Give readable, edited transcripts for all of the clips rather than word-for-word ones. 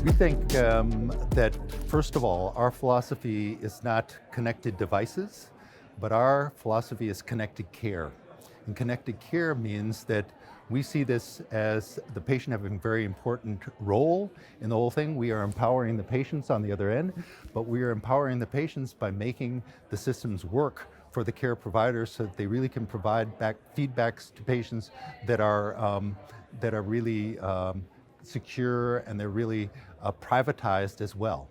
We think that, first of all, our philosophy is not connected devices, but our philosophy is connected care. And connected care means that we see this as the patient having a very important role in the whole thing. We are empowering the patients on the other end, but we are empowering the patients by making the systems work for the care providers so that they really can provide back feedbacks to patients that are really secure, and they're really privatized as well.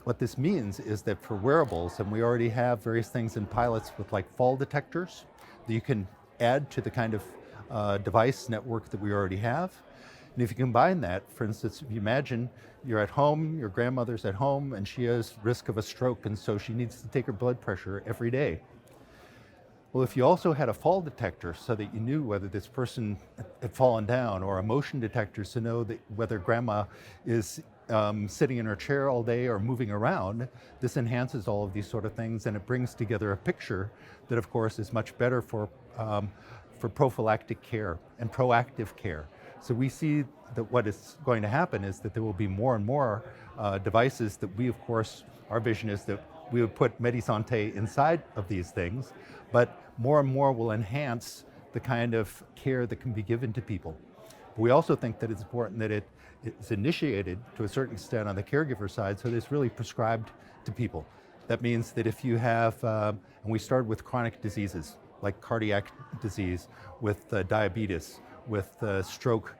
What this means is that for wearables, and we already have various things in pilots with like fall detectors that you can add to the kind of device network that we already have. And if you combine that, for instance, if you imagine you're at home, your grandmother's at home, and she has risk of a stroke, and so she needs to take her blood pressure every day. Well, if you also had a fall detector so that you knew whether this person had fallen down, or a motion detector to know that whether grandma is sitting in her chair all day or moving around, this enhances all of these sort of things, and it brings together a picture that, of course, is much better for prophylactic care and proactive care. So we see that what is going to happen is that there will be more and more devices that we, of course, our vision is that we would put Medisanté inside of these things, but more and more will enhance the kind of care that can be given to people. We also think that it's important that it's initiated to a certain extent on the caregiver side, so that it's really prescribed to people. That means that if you have, and we started with chronic diseases, like cardiac disease, with diabetes, with stroke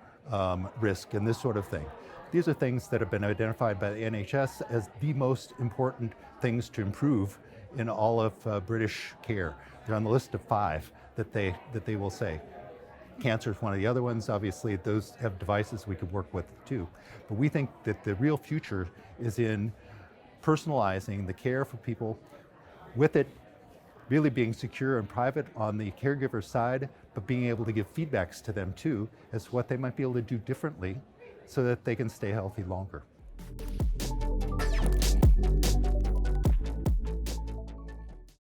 risk, and this sort of thing. These are things that have been identified by the NHS as the most important things to improve in all of British care. They're on the list of 5 that they will say. Cancer is one of the other ones. Obviously, those have devices we could work with too. But we think that the real future is in personalizing the care for people, with it really being secure and private on the caregiver side, but being able to give feedbacks to them too as to what they might be able to do differently so that they can stay healthy longer.